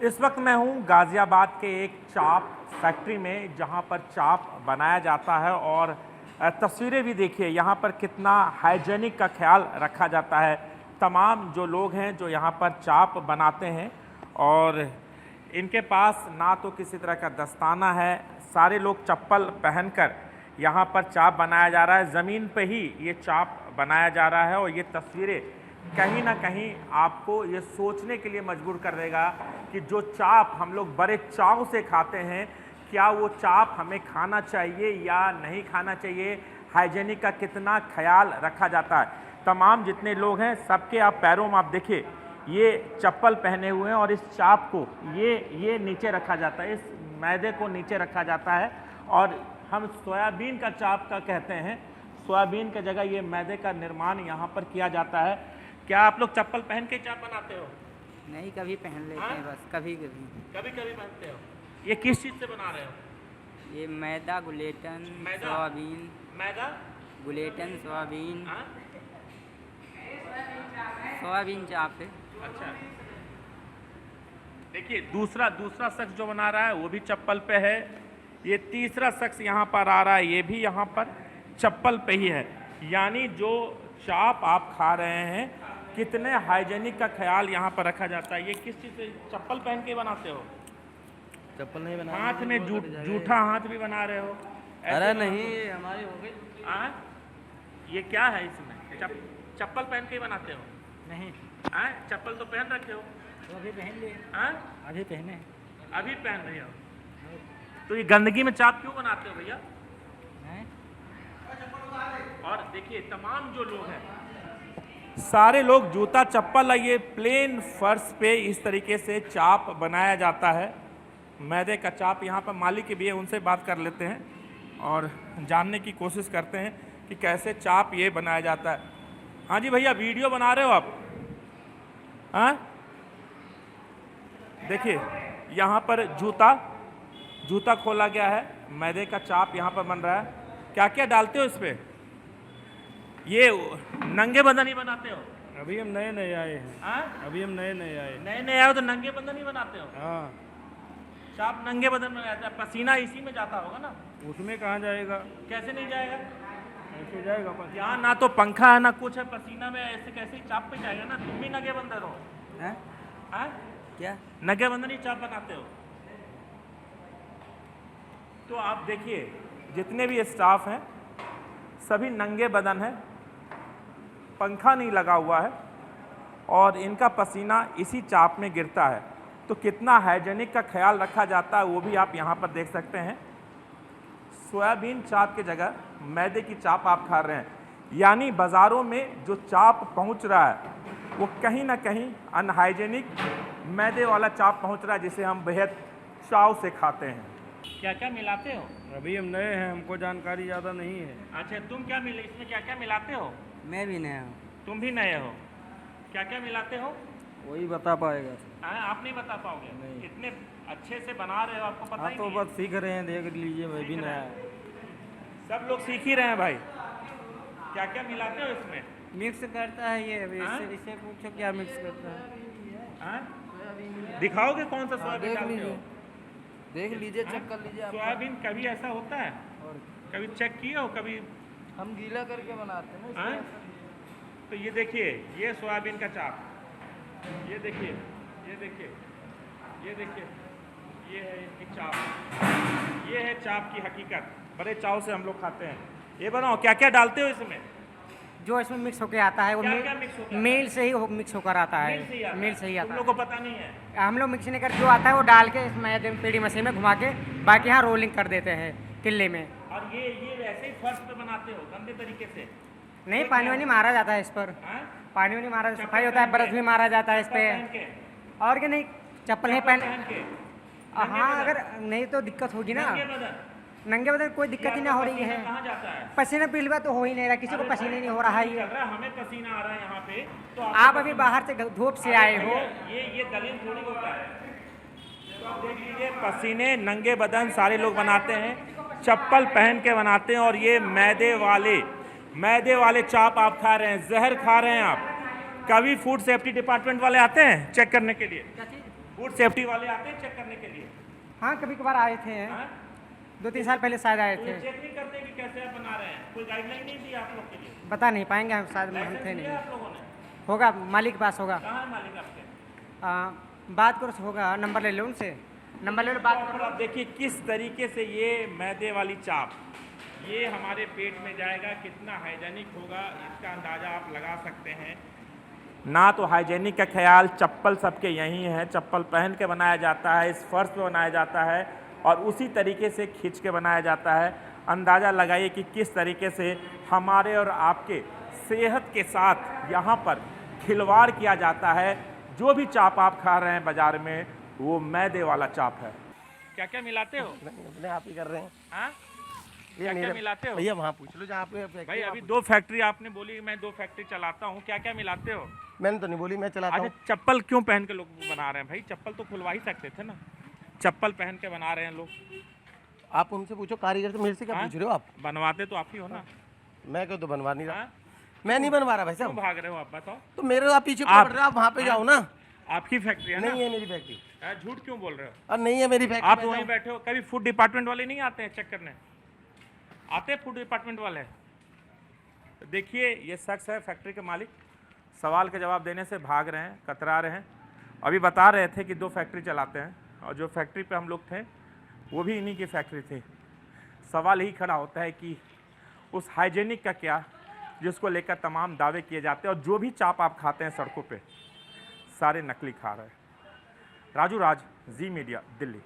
इस वक्त मैं हूं गाज़ियाबाद के एक चाप फैक्ट्री में, जहां पर चाप बनाया जाता है। और तस्वीरें भी देखिए, यहां पर कितना हाइजीनिक का ख्याल रखा जाता है। तमाम जो लोग हैं जो यहां पर चाप बनाते हैं, और इनके पास ना तो किसी तरह का दस्ताना है, सारे लोग चप्पल पहनकर यहां पर चाप बनाया जा रहा है। ज़मीन पे ही ये चाप बनाया जा रहा है। और ये तस्वीरें कहीं ना कहीं आपको ये सोचने के लिए मजबूर कर देगा कि जो चाप हम लोग बड़े चाव से खाते हैं, क्या वो चाप हमें खाना चाहिए या नहीं खाना चाहिए, हाइजीनिक का कितना ख्याल रखा जाता है। तमाम जितने लोग हैं सबके आप पैरों में आप देखिए, ये चप्पल पहने हुए हैं और इस चाप को ये नीचे रखा जाता है, इस मैदे को नीचे रखा जाता है। और हम सोयाबीन का चाप का कहते हैं, सोयाबीन की जगह ये मैदे का निर्माण यहाँ पर किया जाता है। क्या आप लोग चप्पल पहन के चाप बनाते हो? नहीं, कभी पहन लेते हैं बस, कभी कभी। कभी कभी पहनते हो। ये किस चीज़ से बना रहे हो? ये मैदा, गुलेटन, सोयाबीन। मैदा, गुलेटन, सोयाबीन। हाँ? सोयाबीन चाप है। अच्छा, देखिए दूसरा शख्स जो बना रहा है वो भी चप्पल पे है। ये तीसरा शख्स यहाँ पर आ रहा है, ये भी यहाँ पर चप्पल पे ही है। यानी जो चाप आप खा रहे हैं, कितने हाइजीनिक का ख्याल यहाँ पर रखा जाता है। ये किस चीज़ से चप्पल पहन के बनाते हो? चप्पल नहीं बना, हाथ में जूठा हाथ भी बना रहे हो? अरे नहीं, हमारी हो गई। ये क्या है इसमें? चप्पल पहन के ही बनाते हो? नहीं, चप्पल तो पहन रखे हो। तो अभी पहन लिए। अभी पहने। अभी पहन रहे हो? तो ये गंदगी में चाप क्यों बनाते हो भैया? और देखिए तमाम जो लोग हैं, सारे लोग जूता चप्पल, ये प्लेन फर्श पे इस तरीके से चाप बनाया जाता है। मैदे का चाप। यहाँ पर मालिक भी है, उनसे बात कर लेते हैं और जानने की कोशिश करते हैं कि कैसे चाप ये बनाया जाता है। हाँ जी भैया, वीडियो बना रहे हो आप? हाँ, देखिए यहाँ पर जूता खोला गया है, मैदे का चाप यहाँ पर बन रहा है। क्या क्या डालते हो इस पे? ये नंगे बदन ही बनाते हो? अभी हम नए नए आए हैं। अभी हम नए नए आए हो तो नंगे बदन ही बनाते हो? हाँ। चाप नंगे बदन में रहता है, पसीना इसी में जाता होगा ना? उसमें कहाँ जाएगा? कैसे नहीं जाएगा? ऐसे जाएगा पसीना। यहाँ ना तो पंखा है ना कुछ है, पसीना में ऐसे कैसे ही चाप पे जाएगा ना? तुम भी नंगे बंदर हो? क्या नंगे बंदन ही चाप बनाते हो? तो आप देखिए, जितने भी स्टाफ हैं सभी नंगे बदन हैं, पंखा नहीं लगा हुआ है और इनका पसीना इसी चाप में गिरता है। तो कितना हाइजीनिक का ख्याल रखा जाता है वो भी आप यहाँ पर देख सकते हैं। सोयाबीन चाप की जगह मैदे की चाप आप खा रहे हैं। यानी बाज़ारों में जो चाप पहुँच रहा है वो कहीं ना कहीं अनहाइजीनिक मैदे वाला चाप पहुँच रहा है, जिसे हम बेहद चाव से खाते हैं। क्या क्या मिलाते हो? अभी हम नए हैं, हमको जानकारी ज़्यादा नहीं है। अच्छा, तुम क्या मिले इसमें, क्या क्या मिलाते हो? मैं भी नया हूँ। तुम भी नए हो, क्या क्या मिलाते हो? वही बता पाएगा। आप नहीं बता पाओगे? नहीं। इतने अच्छे से बना रहे हो, आपको पता ही तो नहीं बस सीख रहे हैं, देख लीजिए, मैं भी नया है। सब लोग सीख ही रहे हैं भाई। क्या क्या मिलाते हो इसमें? मिक्स करता है ये। इससे पूछो क्या मिक्स करता है। दिखाओगे कौन सा सोयाबीन डालते हो? देख लीजिए, चेक कर लीजिए। सोयाबीन कभी ऐसा होता है? और कभी चेक किए हो? कभी हम गीला करके बनाते हैं ना। तो ये देखिए, ये सोयाबीन का चाप, ये देखिए, ये देखिए, ये देखिए, ये है इनकी चाप, ये है चाप की हकीकत। बड़े चाव से हम लोग खाते हैं। ये बनाओ, क्या क्या डालते हो इसमें? जो इसमें मिक्स होके आता है वो क्या मिक्स होता है? मेल से ही मिक्स होकर आता है। मेल से ही आता है। तुम लोग को पता नहीं है? हम लोग मिक्स नहीं कर, जो आता है वो डाल के इसमें पेड़ी मशीन में घुमा के बाकी यहाँ रोलिंग कर देते हैं तिल्ले में। और ये वैसे ही फर्श पे बनाते हो गंदे तरीके से? नहीं, पानी वानी मारा जाता है इस पर। पानी वानी मारा, सफाई होता है, बर्फ भी मारा जाता है इस पे। और क्या? नहीं, चप्पल नहीं पहन के। हाँ, अगर नहीं तो दिक्कत होगी ना। नंगे बदन कोई दिक्कत ही ना हो रही है। पसीना पिलवा तो हो ही नहीं रहा, किसी को पसीना नहीं हो रहा है। हमें पसीना आ रहा है यहाँ पे, तो आप अभी बाहर से धूप से आए हो। ये दलील थोड़ी होता है। तो आप देख लीजिए, पसीने नंगे बदन सारे लोग बनाते हैं, चप्पल पहन के बनाते हैं। और ये मैदे वाले चाप आप खा रहे हैं, जहर खा रहे हैं आप। कभी फूड सेफ्टी डिपार्टमेंट वाले आते हैं चेक करने के लिए? फूड सेफ्टी वाले आते हैं चेक करने के लिए? हाँ कभी कभार आए थे, हाँ? 2-3 साल पहले शायद आए तो थे। ये चेक नहीं करते कि कैसे आप बना रहे हैं? कोई गाइडलाइन नहीं दी आप लोग के लिए? बता नहीं पाएंगे हम, शायद हम लाइसेंस थे लिया नहीं। आप लोगों ने? होगा मालिक के पास होगा। कहाँ है मालिक आपके? बात करो से होगा, नंबर ले लो उनसे, नंबर ले लो बात और आप देखिए किस तरीके से ये मैदे वाली चाप ये हमारे पेट में जाएगा, कितना हाइजेनिक होगा इसका अंदाज़ा आप लगा सकते हैं। ना तो हाइजेनिक का ख्याल, चप्पल सबके यहीं है, चप्पल पहन के बनाया जाता है, इस फर्श पे बनाया जाता है और उसी तरीके से खींच के बनाया जाता है। अंदाज़ा लगाइए कि किस तरीके से हमारे और आपके सेहत के साथ यहाँ पर खिलवाड़ किया जाता है। जो भी चाप आप खा रहे हैं बाज़ार में वो मैदे वाला चाप है। क्या क्या मिलाते हो? अपने आप ही कर रहे हैं। हाँ? ये क्या क्या मेरा मिलाते हो? भैया वहाँ पूछ लो जहाँ पे भाई अभी 2 फैक्ट्री आपने बोली, मैं 2 फैक्ट्री चलाता हूँ, क्या क्या मिलाते हो? मैंने तो नहीं बोली, मैं चलाता अच्छा हूँ। चप्पल क्यों पहन के लोग बना रहे हैं भाई? चप्पल तो खुलवा ही सकते थे ना, चप्पल पहन के बना रहे हैं लोग। आप उनसे पूछो, कारीगर से, मेरे से क्या हाँ? पूछ रहे हो आप? बनवाते तो आप ही हो ना? मैं क्यों तो बनवा नहीं रहा। हाँ? मैं नहीं बनवा रहा भाई क्यों साहब। भाग रहे हो आप बताओ? तो मेरे आप पीछे आप- पड़ रहे हो, आप वहाँ पे जाओ ना। आपकी फैक्ट्री है ना? नहीं है मेरी फैक्ट्री। हाँ, झूठ क्यों बोल रहे हो? और नहीं है मेरी फैक्ट्री। आप मैं वहीं जाऊँ। बैठे हो, कभी फूड डिपार्टमेंट वाले नहीं आते हैं चेक करने? आते हैं फूड डिपार्टमेंट वाले? तो देखिए ये शख्स है फैक्ट्री के मालिक, सवाल के जवाब देने से भाग रहे हैं, कतरा रहे हैं। अभी बता रहे थे कि 2 फैक्ट्री चलाते हैं और जो फैक्ट्री पे हम लोग थे वो भी इन्हीं की फैक्ट्री थी। सवाल यही खड़ा होता है कि उस हाइजेनिक का क्या, जिसको लेकर तमाम दावे किए जाते हैं और जो भी चाप आप खाते हैं सड़कों पे सारे नकली खा रहे हैं। राजू राज, जी मीडिया, दिल्ली।